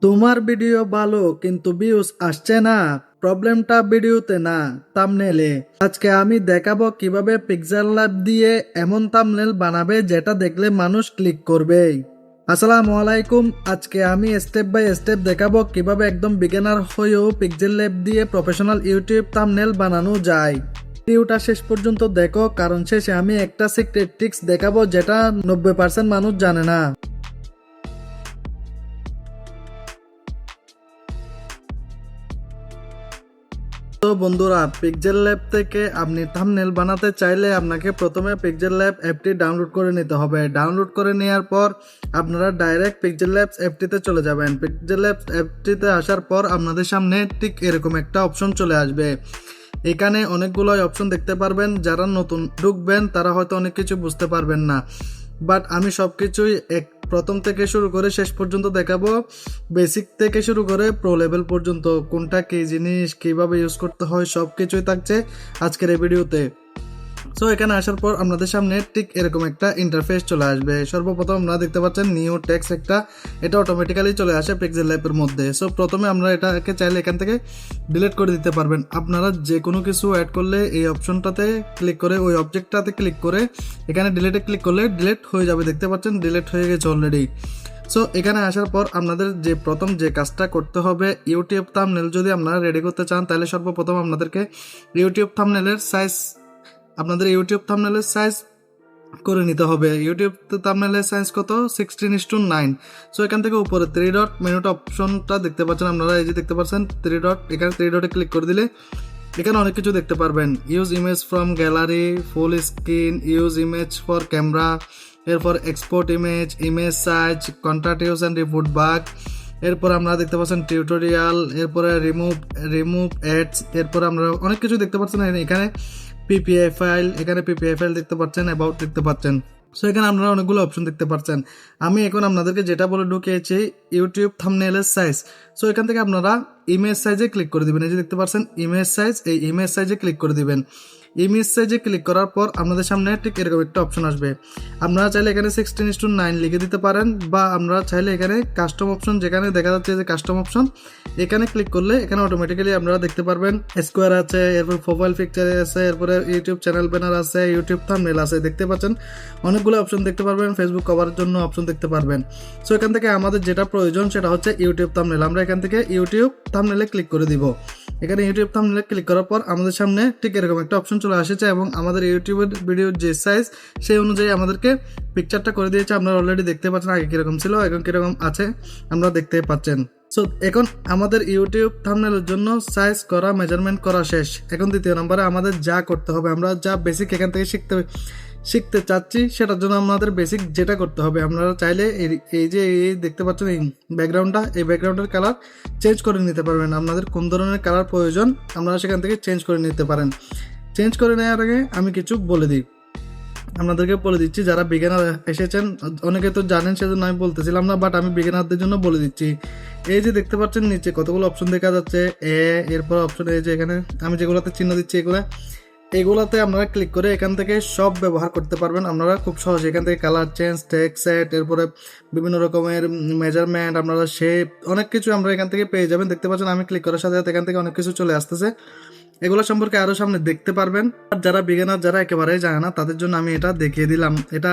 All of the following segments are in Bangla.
তোমার ভিডিও ভালো কিন্তু ভিউজ আসছে না। প্রবলেমটা ভিডিওতে না, থাম্বনেলে। আজকে আমি দেখাবো কিভাবে পিক্সেল ল্যাব দিয়ে এমন থাম্বনেল বানাবে যেটা দেখলে মানুষ ক্লিক করবে। আসসালামু আলাইকুম। আজকে আমি স্টেপ বাই স্টেপ দেখাবো কিভাবে একদম বিগিনার হয়েও পিক্সেল ল্যাব দিয়ে প্রফেশনাল ইউটিউব থাম্বনেল বানানো যায়। ভিডিওটা শেষ পর্যন্ত দেখো, কারণ শেষে আমি একটা সিক্রেট ট্রিক্স দেখাবো যেটা 90% মানুষ জানে না। তো বন্ধুরা, পিক্সেল ল্যাব থেকে আপনি থাম্বনেল বানাতে চাইলে আপনাকে প্রথমে পিক্সেল ল্যাব অ্যাপটি ডাউনলোড করে নিতে হবে। ডাউনলোড করে নেওয়ার পর আপনারা ডাইরেক্ট পিক্সেল ল্যাবস অ্যাপটিতে চলে যাবেন। পিক্সেল ল্যাবস অ্যাপটিতে আসার পর আপনাদের সামনে ঠিক এরকম একটা অপশন চলে আসবে। এখানে অনেকগুলো অপশন দেখতে পারবেন। যারা নতুন ঢুকবেন তারা হয়তো অনেক কিছু বুঝতে পারবেন না, বাট আমি সব কিছুই প্রথম থেকে শুরু করে শেষ পর্যন্ত দেখাবো। বেসিক থেকে শুরু করে প্রো লেভেল পর্যন্ত কোনটা কী জিনিস, কীভাবে ইউজ করতে হয়, সব কিছুই থাকছে আজকের এই ভিডিওতে। সো এখানে আসার পর আপনাদের সামনে ঠিক এরকম একটা ইন্টারফেস চলে আসবে। সর্বপ্রথম আপনারা দেখতে পাচ্ছেন নিউ টেক্সট একটা, এটা অটোমেটিক্যালি চলে আসে পিক্সেল ল্যাবের মধ্যে। সো প্রথমে আমরা এটাকে চাইলে এখান থেকে ডিলিট করে দিতে পারবেন। আপনারা যে কোনো কিছু অ্যাড করলে এই অপশনটাতে ক্লিক করে, ওই অবজেক্টটাতে ক্লিক করে এখানে ডিলিটে ক্লিক করলে ডিলিট হয়ে যাবে। দেখতে পাচ্ছেন ডিলিট হয়ে গেছে অলরেডি। সো এখানে আসার পর আপনাদের যে প্রথম যে কাজটা করতে হবে, ইউটিউব থাম্বনেল যদি আপনারা রেডি করতে চান তাহলে সর্বপ্রথম আপনাদেরকে ইউটিউব থাম্বনেলের সাইজ করে নিতে হবে। ইউটিউব থাম্বনেলের সাইজ কত? 16:9। সো এখান থেকে উপরে 3 ডট মেনুটা অপশনটা দেখতে পাচ্ছেন আপনারা, এই যে দেখতে পাচ্ছেন 3 ডট, এখানে 3 ডটে ক্লিক করে দিলে এখানে অনেক কিছু দেখতে পারবেন। Use image from gallery, full screen, use image for camera, এরপর export image size, contact use and report bug. এরপর আমরা দেখতে পাচ্ছেন টিউটোরিয়াল, এরপরে রিমুভ অ্যাডস, এরপর আমরা অনেক কিছু দেখতে পাচ্ছেন। এখানে পিপিআই ফাইল, এখানে পিপিআই ফাইল দেখতে পাচ্ছেন, অ্যাবাউট দেখতে পাচ্ছেন। সো এখানে আপনারা অনেকগুলো অপশন দেখতে পাচ্ছেন। আমি এখন আপনাদেরকে যেটা বলে ঢুকিয়েছি ইউটিউব থাম্বনেলের সাইজ। সো এখান থেকে আপনারা ইমেজ সাইজে ক্লিক করে দিবেন। এই যে দেখতে পাচ্ছেন ইমেজ সাইজ, এই ইমেজ সাইজে ক্লিক করে দিবেন। ইমেজ সাইজে ক্লিক করার পর আপনাদের সামনে ঠিক এরকম একটা অপশন আসবে। আপনারা চাইলে এখানে 16:9 লিখে দিতে পারেন, বা আপনারা চাইলে এখানে কাস্টম অপশন, যেখানে দেখা যাচ্ছে যে কাস্টম অপশন, এখানে ক্লিক করলে এখানে অটোমেটিক্যালি আপনারা দেখতে পারবেন স্কোয়ার আছে, এরপর প্রোফাইল পিকচার আছে, এরপরে ইউটিউব চ্যানেল ব্যানার আছে, ইউটিউব থাম্বনেল আছে। দেখতে পাচ্ছেন অনেকগুলো অপশন দেখতে পারবেন, ফেসবুক কভারের জন্য অপশন দেখতে পারবেন। সো এখান থেকে আমাদের যেটা প্রয়োজন সেটা হচ্ছে ইউটিউব থাম্বনেল। আমরা এখান থেকে ইউটিউব থাম্বনেলে ক্লিক করে দিব। এখানে ইউটিউব থাম্বনেলে ক্লিক করার পর আমাদের সামনে ঠিক এরকম একটা অপশন চলে আসছে, এবং আমাদের ইউটিউবের ভিডিওর যে সাইজ সেই অনুযায়ী আমাদেরকে পিকচারটা করে দিয়েছে। আপনারা অলরেডি দেখতে পাচ্ছেন আগে কিরকম ছিল, এখন কিরকম আছে আমরা দেখতে পাচ্ছেন। সো এখন আমাদের ইউটিউব থাম্বনেলের জন্য সাইজ করা, মেজারমেন্ট করা শেষ। এখন দ্বিতীয় নম্বরে আমাদের যা করতে হবে, আমরা যা বেসিক এখান থেকে শিখতে চাচ্ছি সেটার জন্য আমাদের বেসিক যেটা করতে হবে, আপনারা চাইলে এই যে এই দেখতে পাচ্ছেন এই ব্যাকগ্রাউন্ডটা, এই ব্যাকগ্রাউন্ডের কালার চেঞ্জ করে নিতে পারবেন। আপনাদের কোন ধরনের কালার প্রয়োজন আপনারা সেখান থেকে চেঞ্জ করে নিতে পারেন। চেঞ্জ করে নেওয়ার আগে আমি কিছু বলে দিই, আপনাদেরকে বলে দিচ্ছি। যারা বিগিনার এসেছেন অনেকে তো জানেন, সেজন্য আমি বলতেছিলাম না, বাট আমি বিগিনারদের জন্য বলে দিচ্ছি। এই যে দেখতে পাচ্ছেন নিচে কতগুলো অপশন দেখা যাচ্ছে, এরপর অপশন এই যে এখানে আমি যেগুলোতে চিহ্ন দিচ্ছি এগুলাতে আপনারা ক্লিক করে এখান থেকে সব ব্যবহার করতে পারবেন। আপনারা খুব সহজে এখান থেকে কালার চেঞ্জ, টেক্সট সেট, এরপরে বিভিন্ন রকমের মেজারমেন্ট, আপনারা শেপ, অনেক কিছু আমরা এখান থেকে পেয়ে যাবেন। দেখতে পাচ্ছেন আমি ক্লিক করার সাথে সাথে এখান থেকে অনেক কিছু চলে আসতেছে। এগুলো সম্পর্কে আরও সামনে দেখতে পারবেন। আর যারা বিগিনার, যারা একেবারেই জানে না, তাদের জন্য আমি এটা দেখিয়ে দিলাম। এটা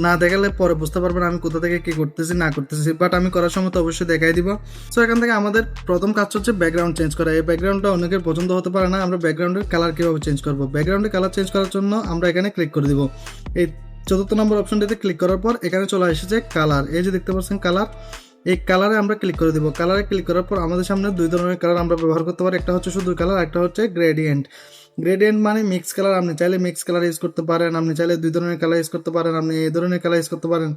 না দেখালে পরে বুঝতে পারবেন আমি কোথা থেকে কী করতেছি না করতেছি, বাট আমি করার সময় তো অবশ্যই দেখাই দিব। সো এখান থেকে আমাদের প্রথম কাজ হচ্ছে ব্যাকগ্রাউন্ড চেঞ্জ করা। এই ব্যাকগ্রাউন্ডটা অনেকের পছন্দ হতে পারে না। আমরা ব্যাকগ্রাউন্ডের কালার কীভাবে চেঞ্জ করবো, ব্যাকগ্রাউন্ডের কালার চেঞ্জ করার জন্য আমরা এখানে ক্লিক করে দিব। এই 4th নম্বর অপশনটিতে ক্লিক করার পর এখানে চলে এসেছে কালার। এই যে দেখতে পাচ্ছেন কালার, এই কালারে আমরা ক্লিক করে দিব। কালারে ক্লিক করার পর আমাদের সামনে দুই ধরনের কালার আমরা ব্যবহার করতে পারি। একটা হচ্ছে শুধু কালার, একটা হচ্ছে গ্রেডিয়েন্ট। গ্রেডিয়েন্ট মানে মিক্স কালার। আপনি চাইলে মিক্স কালার ইউজ করতে পারেন, আপনি চাইলে দুই ধরনের কালার ইউজ করতে পারেন, আপনি এই ধরনের কালার ইউজ করতে পারেন।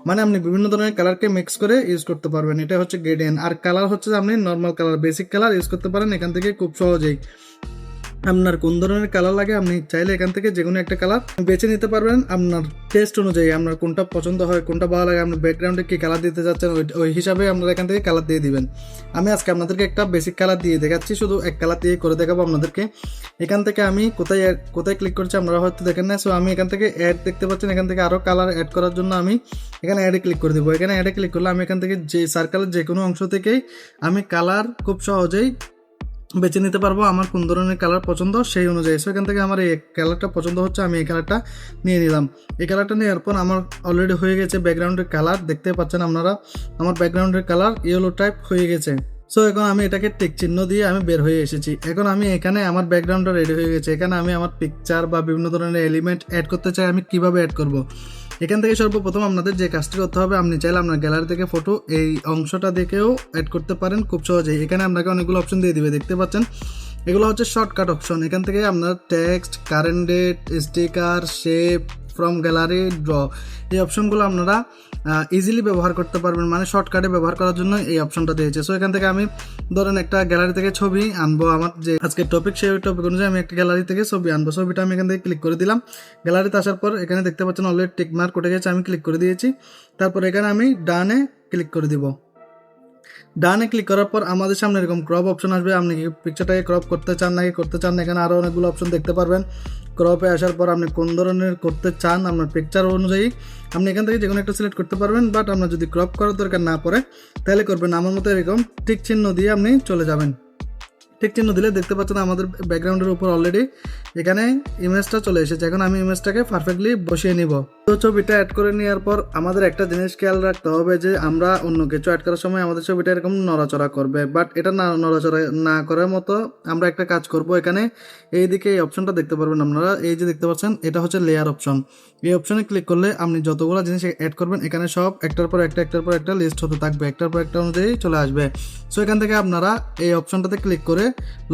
মানে আপনি বিভিন্ন ধরনের কালারকে মিক্স করে ইউজ করতে পারবেন। এটা হচ্ছে গ্রেডিয়েন্ট। আর কালার হচ্ছে আপনি normal colour, basic colour use করতে পারেন এখান থেকে খুব সহজেই। আপনার কোন ধরনের কালার লাগে আপনি চাইলে এখান থেকে যে কোনো একটা কালার বেছে নিতে পারবেন আপনার টেস্ট অনুযায়ী, আপনার কোনটা পছন্দ হয়, কোনটা ভালো লাগে, আপনার ব্যাকগ্রাউন্ডে কী কালার দিতে চাচ্ছেন ওই হিসাবে আপনারা এখান থেকে কালার দিয়ে দিবেন। আমি আজকে আপনাদেরকে একটা বেসিক কালার দিয়ে দেখাচ্ছি, শুধু এক কালার দিয়ে করে দেখাবো আপনাদেরকে। এখান থেকে আমি কোথায় ক্লিক করছি আপনারা হয়তো দেখেন না। সো আমি এখান থেকে অ্যাড দেখতে পাচ্ছেন, এখান থেকে আরও কালার অ্যাড করার জন্য আমি এখানে অ্যাডে ক্লিক করে দেবো। এখানে অ্যাডে ক্লিক করলে আমি এখান থেকে যে সার্কেলের যে কোনো অংশ থেকেই আমি কালার খুব সহজেই বেছে নিতে পারবো আমার কোন ধরনের কালার পছন্দ সেই অনুযায়ী। সো এখান থেকে আমার এই কালারটা পছন্দ হচ্ছে, আমি এই কালারটা নিয়ে নিলাম। এই কালারটা নেওয়ার পর আমার অলরেডি হয়ে গেছে ব্যাকগ্রাউন্ডের কালার, দেখতে পাচ্ছেন আপনারা আমার ব্যাকগ্রাউন্ডের কালার ইয়েলো টাইপ হয়ে গেছে। সো এখন আমি এটাকে টিক চিহ্ন দিয়ে আমি বের হয়ে এসেছি। এখন আমি এখানে আমার ব্যাকগ্রাউন্ডটা রেডি হয়ে গেছে। এখানে আমি আমার পিকচার বা বিভিন্ন ধরনের এলিমেন্ট অ্যাড করতে চাই, আমি কিভাবে অ্যাড করব। এখান থেকে সর্বপ্রথম আপনাদের যে কাজটি করতে হবে, আপনি চাইলে আপনার গ্যালারি থেকে ফটো এই অংশটা দেখেও অ্যাড করতে পারেন খুব সহজেই। এখানে আপনাকে অনেকগুলো অপশন দিয়ে দিবে, দেখতে পাচ্ছেন এগুলো হচ্ছে শর্টকাট অপশন। এখান থেকে আপনার text, current date, sticker, shape, from gallery, draw, এই অপশনগুলো আপনারা ইজিলি ব্যবহার করতে পারবেন, মানে শর্টকাটে ব্যবহার করার জন্য এই অপশনটা দিয়েছে। সো এখান থেকে আমি ধরেন একটা গ্যালারি থেকে ছবি আনবো, আমার যে আজকের টপিক সেই টপিক অনুযায়ী আমি একটা গ্যালারি থেকে ছবি আনবো। ছবিটা আমি এখান থেকে ক্লিক করে দিলাম। গ্যালারিতে আসার পর এখানে দেখতে পাচ্ছেন অলরেডি টিক মার্ক উঠে গেছে, আমি ক্লিক করে দিয়েছি। তারপর এখানে আমি ডানে ক্লিক করে দিব। ডানে ক্লিক করার পর আমাদের সামনে এরকম ক্রপ অপশন আসবে, আপনি কি পিকচারটাকে ক্রপ করতে চান নাকি করতে চান না, এখানে আরও অনেকগুলো অপশন দেখতে পারবেন। ক্রপে আসার পর আপনি কোন ধরনের করতে চান আপনার পিকচার অনুযায়ী আপনি এখান থেকে যে কোনো একটা সিলেক্ট করতে পারবেন। বাট আপনার যদি ক্রপ করার দরকার না পড়ে তাহলে করবেন আমার মতো এরকম টিক চিহ্ন দিয়ে আপনি চলে যাবেন। টিক চিহ্ন দিলে দেখতে পাচ্ছেন আমাদের ব্যাকগ্রাউন্ডের উপর অলরেডি এখানে ইমেজটা চলে এসেছে। এখন আমি ইমেজটাকে পারফেক্টলি বসিয়ে নিব। তো ছবিটা অ্যাড করে নেওয়ার পর আমাদের একটা জিনিস খেয়াল রাখতে হবে যে আমরা অন্য কিছু অ্যাড করার সময় আমাদের ছবিটা এরকম নড়াচড়া করবে, বাট এটা নড়াচড়া না করার মতো আমরা একটা কাজ করব। এখানে এইদিকে এই অপশনটা দেখতে পারবেন আপনারা, এই যে দেখতে পাচ্ছেন এটা হচ্ছে লেয়ার অপশন। এই অপশনে ক্লিক করলে আপনি যতগুলো জিনিস অ্যাড করবেন এখানে সব একটার পর একটা লিস্ট হতে থাকবে, একটার পর একটা অনুযায়ী চলে আসবে। সো এখান থেকে আপনারা এই অপশনটাতে ক্লিক করে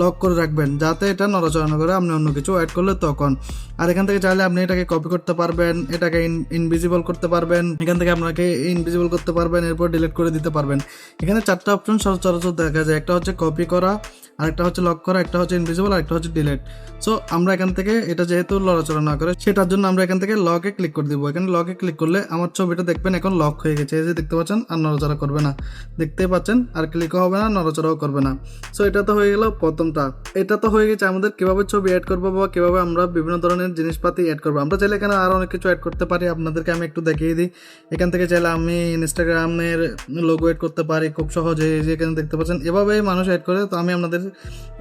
লক করে রাখবেন যাতে এটা নড়াচড়া না করে আপনি অন্য কিছু অ্যাড করলে তখন। আর এখান থেকে চাইলে আপনি এটাকে কপি করতে পারবেন, এটাকে ইনভিজিবল করতে পারবেন, এখান থেকে আপনাকে ইনভিজিবল করতে পারবেন, এরপর ডিলিট করে দিতে পারবেন। এখানে চারটা অপশন সচরাচর দেখা যায়, একটা হচ্ছে কপি করা, আরেকটা হচ্ছে লক করা, একটা হচ্ছে ইনভিজিবল, আরেকটা হচ্ছে ডিলিট। সো আমরা এখান থেকে এটা যেহেতু নড়াচড়া না করে সেটার জন্য আমরা এখান থেকে লকে ক্লিক করে দিব। এখানে লকে ক্লিক করলে আমার ছবিটা দেখবেন এখন লক হয়ে গেছে, এই যে দেখতে পাচ্ছেন, আর নড়াচড়া করবে না, দেখতে পাচ্ছেন, আর ক্লিকও হবে না, নড়াচড়াও করবে না। সো এটা তো হয়ে গেল প্রথমটা। এটা তো হয়ে গেছে আমাদের কিভাবে ছবি অ্যাড করবো বা কিভাবে আমরা বিভিন্ন ধরনের জিনিসপাতি অ্যাড করবো। আমরা চাইলে এখানে আরও অনেক কিছু অ্যাড করতে পারি, আপনাদেরকে আমি একটু দেখিয়ে দিই। এখান থেকে চাইলে আমি ইনস্টাগ্রামের লোগো অ্যাড করতে পারি খুব সহজে, যে এখানে দেখতে পাচ্ছেন এভাবেই মানুষ অ্যাড করে। তো আমি আপনাদের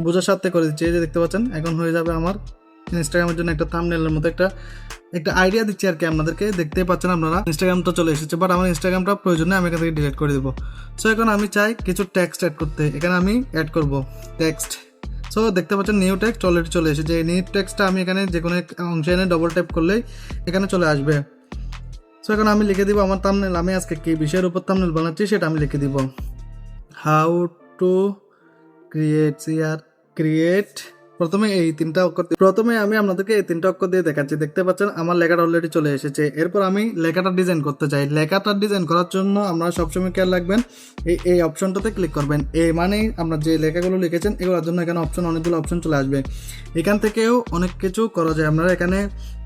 বোঝার সাথে করে দিচ্ছি, এই যে দেখতে পাচ্ছেন এখন হয়ে যাবে আমার ইনস্টাগ্রামের জন্য একটা থাম্বনেলের মতো একটা আইডিয়া দিচ্ছি আর কি আপনাদেরকে। দেখতেই পাচ্ছেন আপনারা ইনস্টাগ্রামটা চলে এসেছে, বাট আমার ইনস্টাগ্রামটা প্রয়োজনে আমি এখান থেকে ডিলিট করে দেবো। সো এখন আমি চাই কিছু টেক্সট অ্যাড করতে, এখানে আমি অ্যাড করব টেক্সট। সো দেখতে পাচ্ছেন নিউ টেক্সট অলরেডি চলে এসেছে। এই নিউ টেক্সটটা আমি এখানে যে কোনো অংশে এনে ডবল ট্যাপ করলেই এখানে চলে আসবে। সো এখন আমি লিখে দিব আমার থাম্বনেল, আমি আজকে কি বিষয়ের উপর থাম্বনেল বানাচ্ছি সেটা আমি লিখে দিব, হাউ টু ক্রিয়েট। প্রথমে আমি আপনাদেরকে এই তিনটা অক্ষর দিয়ে দেখাচ্ছি, দেখতে পাচ্ছেন আমার লেখাটা অলরেডি চলে এসেছে। এরপর আমি লেখাটা ডিজাইন করতে চাই। লেখাটা ডিজাইন করার জন্য আপনারা সবসময় খেয়াল রাখবেন এই অপশনটাতে ক্লিক করবেন। এই মানে আপনার যে লেখাগুলো লিখেছেন এগুলোর জন্য এখানে অনেকগুলো অপশন চলে আসবে। এখান থেকেও অনেক কিছু করা যায়। আপনারা এখানে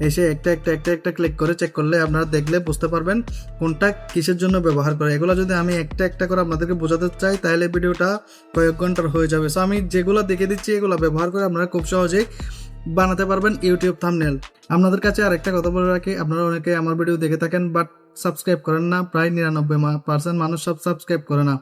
এসে একটা ক্লিক করে চেক করলে আপনারা দেখলে বুঝতে পারবেন কোনটা কিসের জন্য ব্যবহার করে। এগুলো যদি আমি একটা করে আপনাদেরকে বোঝাতে চাই তাহলে ভিডিওটা কয়েক ঘন্টার হয়ে যাবে। সো আমি যেগুলো দেখে দিচ্ছি এগুলো ব্যবহার করে আপনারা খুব সহজেই বানাতে পারবেন ইউটিউব থাম্বনেল। আপনাদের কাছে আরেকটা কথা বলে রাখি, আপনারা অনেকে আমার ভিডিও দেখে থাকেন বাট সাবস্ক্রাইব করেন না, প্রায় 99% মানুষ সাবস্ক্রাইব করে না।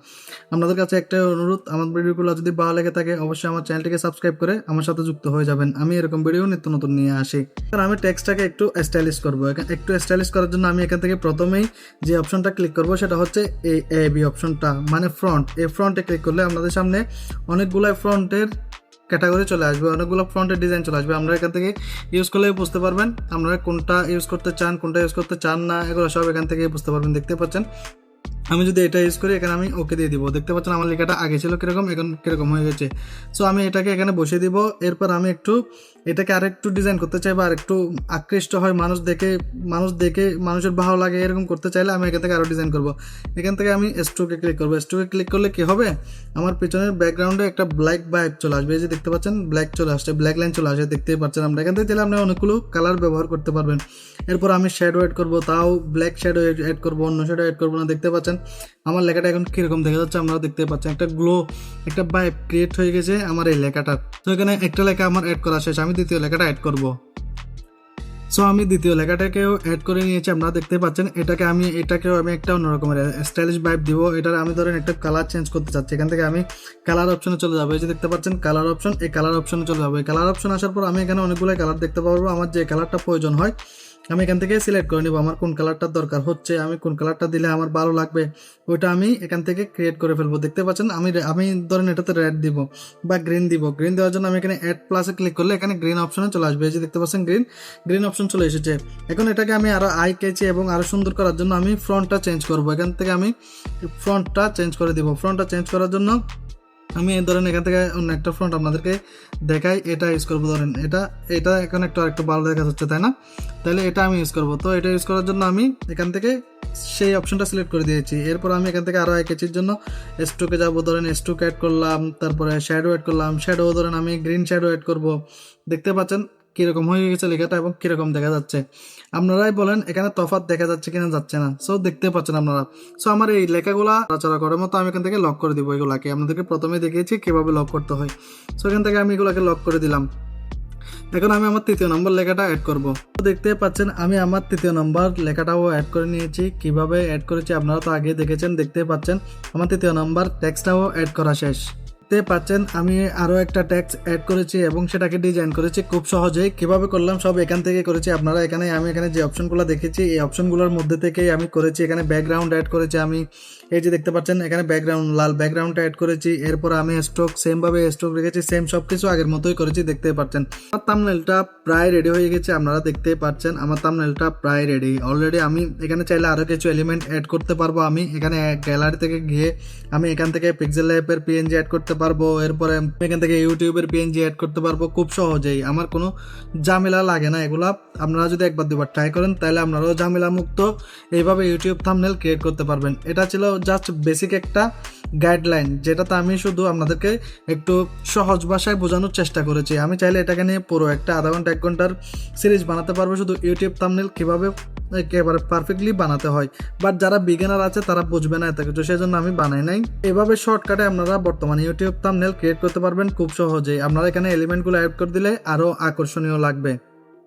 আপনাদের কাছে একটা অনুরোধ, আমার ভিডিওগুলো যদি ভালো লেগে থাকে অবশ্যই আমার চ্যানেলটিকে সাবস্ক্রাইব করে আমার সাথে যুক্ত হয়ে যাবেন। আমি এরকম ভিডিও নিত্য নতুন নিয়ে আসি। আমি টেক্সটটাকে একটু স্টাইলিশ করবো। একটু স্টাইলিশ করার জন্য আমি এখান থেকে প্রথমেই যে অপশনটা ক্লিক করবো সেটা হচ্ছে এই বি অপশনটা, মানে ফ্রন্ট। এই ফ্রন্টে ক্লিক করলে আপনাদের সামনে অনেকগুলো ফ্রন্টের ক্যাটাগরি চলে আসবে, অনেকগুলো ফ্রন্টের ডিজাইন চলে আসবে। আমরা এখান থেকে ইউজ করলে বুঝতে পারবেন আপনারা কোনটা ইউজ করতে চান, কোনটা ইউজ করতে চান না, এগুলো সব এখান থেকে বুঝতে পারবেন। দেখতে পাচ্ছেন আমি যদি এটা ইউজ করি এখানে আমি ওকে দিয়ে দিব, দেখতে পাচ্ছেন আমার লেখাটা আগে ছিল কিরকম, এখন কিরকম হয়ে গেছে। সো আমি এটাকে এখানে বসিয়ে দিব। এরপর আমি একটু এটাকে আরেকটু ডিজাইন করতে চাই বা আরেকটু আকৃষ্ট হয়, মানুষের ভালো লাগে এরকম করতে চাইলে আমি এখান থেকে আরও ডিজাইন করব। এখান থেকে আমি স্ট্রোকে ক্লিক করবো। স্ট্রোকে ক্লিক করলে কি হবে, আমার পিছনের ব্যাকগ্রাউন্ডে একটা ব্ল্যাক ভাইব চলে আসবে। এই যে দেখতে পাচ্ছেন ব্ল্যাক চলে আসছে, ব্ল্যাক লাইন চলে আসে, দেখতেই পাচ্ছেন। আমরা এখান থেকে চাইলে আপনি অনেকগুলো কালার ব্যবহার করতে পারবেন। এরপর আমি শ্যাডো অ্যাড করবো, তাও ব্ল্যাক শ্যাডো অ্যাড করবো, অন্য শ্যাডো অ্যাড করবো না। দেখতে পাচ্ছেন আমার লেখাটা এখন কিরকম দেখা যাচ্ছে, আপনারা দেখতে পাচ্ছেন একটা গ্লো, একটা ভাইব ক্রিয়েট হয়ে গেছে আমার এই লেখাটার। তো এখানে একটা লেখা আমার অ্যাড করা শেষ, আমি দ্বিতীয় লেখাটা অ্যাড করব। সো আমি দ্বিতীয় লেখাটাকেও অ্যাড করে নিয়েছি, আপনারা দেখতে পাচ্ছেন। এটাকেও আমি একটা অন্যরকমের স্টাইলিশ ভাইব দিব। এটার আমি ধরেন একটা কালার চেঞ্জ করতে চাচ্ছি, এখান থেকে আমি কালার অপশনে চলে যাবো। এই যে দেখতে পাচ্ছেন কালার অপশন, এই কালার অপশনে চলে যাবো। এই কালার অপশন আসার পর আমি এখানে অনেকগুলো কালার দেখতে পারবো। আমার যে কালারটা প্রয়োজন হয় আমি এখান থেকে সিলেক্ট করে নিব, আমার কোন কালারটার দরকার হচ্ছে, আমি কোন কালারটা দিলে আমার ভালো লাগবে ওইটা আমি এখান থেকে ক্রিয়েট করে ফেলবো। দেখতে পাচ্ছেন আমি ধরেন এটাতে রেড দিব বা গ্রিন দিব। গ্রিন দেওয়ার জন্য আমি এখানে অ্যাড প্লাসে ক্লিক করলে এখানে গ্রিন অপশনে চলে আসবে। এই যে দেখতে পাচ্ছেন গ্রিন অপশন চলে এসেছে। এখন এটাকে আমি আরো আই ক্যাচি এবং আরো সুন্দর করার জন্য আমি ফ্রন্টটা চেঞ্জ করব। এখান থেকে আমি ফ্রন্টটা চেঞ্জ করে দিব। ফ্রন্টটা চেঞ্জ করার জন্য আমি ধরেন এখান থেকে অন্য একটা ফ্রন্ট আপনাদেরকে দেখাই, এটা ইউজ করবো। ধরেন এটা এখন একটু ভালো দেখা যাচ্ছে, তাই না? তাহলে এটা আমি ইউজ করবো। তো এটা ইউজ করার জন্য আমি এখান থেকে সেই অপশনটা সিলেক্ট করে দিয়েছি। এরপর আমি এখান থেকে আরও একেচির জন্য স্ট্রোকে যাবো, ধরেন স্ট্রোক অ্যাড করলাম, তারপরে শ্যাডো অ্যাড করলাম। শ্যাডো ধরেন আমি গ্রিন শ্যাডো অ্যাড করব। দেখতে পাচ্ছেন কিরকম হয়ে গেছে লেখাটা এবং কিরকম দেখা যাচ্ছে। আপনারাই বলেন এখানে তফাৎ দেখা যাচ্ছে কিনা যাচ্ছে না। সো দেখতে পাচ্ছেন আপনারা। সো আমার এই লেখাগুলা নড়াচড়া করার মতো আমি এখান থেকে লক করে দিব। এগুলাকে আপনাদেরকে প্রথমে দেখিয়েছি কিভাবে লক করতে হয়। সো এখান থেকে আমি এগুলাকে লক করে দিলাম। এখন আমি আমার তৃতীয় নম্বর লেখাটা অ্যাড করব। তো দেখতে পাচ্ছেন আমি আমার তৃতীয় নম্বর লেখাটাও অ্যাড করে নিয়েছি। কিভাবে অ্যাড করেছি আপনারা তো আগে দেখেছেন, দেখতে পাচ্ছেন আমার তৃতীয় নম্বর টেক্সটটাও অ্যাড করা শেষ। দেখতে পাচ্ছেন আমি আরো একটা টেক্সট অ্যাড করেছি এবং সেটাকে ডিজাইন করেছি খুব সহজেই। কিভাবে করলাম সব এখান থেকে করেছি। আপনারা আমি এখানে যে অপশনগুলো দেখেছি এই অপশনগুলোর মধ্যে থেকেই আমি করেছি। এখানে ব্যাকগ্রাউন্ড অ্যাড করেছি আমি, এই যে দেখতে পাচ্ছেন এখানে ব্যাকগ্রাউন্ড লাল ব্যাকগ্রাউন্ডটা অ্যাড করেছি। এরপর আমি স্ট্রোক সেম ভাবে স্ট্রোক রেখেছি, সেম সবকিছু আগের মতোই করেছি। দেখতে পাচ্ছেন আমার থাম্বনেলটা প্রায় রেডি হয়ে গেছে। আপনারা দেখতে পাচ্ছেন আমার থাম্বনেলটা প্রায় রেডি অলরেডি। আমি এখানে চাইলে আরো কিছু এলিমেন্ট অ্যাড করতে পারবো। আমি এখানে গ্যালারি থেকে গিয়ে আমি এখান থেকে পিক্সেল ল্যাবের পিএনজি অ্যাড করতে পারবো। এরপরে এখান থেকে ইউটিউবের পিএনজি অ্যাড করতে পারবো খুব সহজেই। আমার কোনো ঝামেলা লাগে না। এগুলা আপনারা যদি একবার দুবার ট্রাই করেন তাহলে আপনারাও ঝামেলা মুক্ত এইভাবে ইউটিউব থাম্বনেল ক্রিয়েট করতে পারবেন। এটা ছিল জাস্ট বেসিক একটা গাইডলাইন, যেটাতে আমি শুধু আপনাদেরকে একটু সহজ ভাষায় বোঝানোর চেষ্টা করেছি। আমি চাইলে এটাকে নিয়ে পুরো একটা আধা ঘন্টা 1 ঘন্টার সিরিজ বানাতে পারবো, শুধু ইউটিউব থাম্বনেল কীভাবে একেবারে পারফেক্টলি বানাতে হয়। বাট যারা বিগিনার আছে তারা বুঝবে না এত কিছু, সেজন্য আমি বানাই নাই। এভাবে শর্টকাটে আপনারা বর্তমানে ইউটিউব থাম্বনেল ক্রিয়েট করতে পারবেন খুব সহজেই। আপনারা এখানে এলিমেন্টগুলো অ্যাড করে দিলে আরও আকর্ষণীয় লাগবে।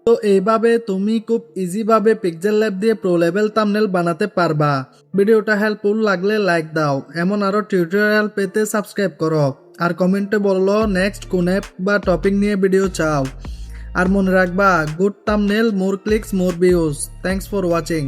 তো এইভাবে তুমি খুব ইজিভাবে পিক্সেল ল্যাব দিয়ে প্রো লেভেল থাম্বনেল বানাতে পারবা। ভিডিওটা হেল্পফুল লাগলে লাইক দাও, এমন আরো টিউটোরিয়াল পেতে সাবস্ক্রাইব করো, আর কমেন্টে বললো নেক্সট কোন অ্যাপ বা টপিক নিয়ে ভিডিও চাও। আর মনে রাখবা, good thumbnail, more clicks, more views. Thanks for watching.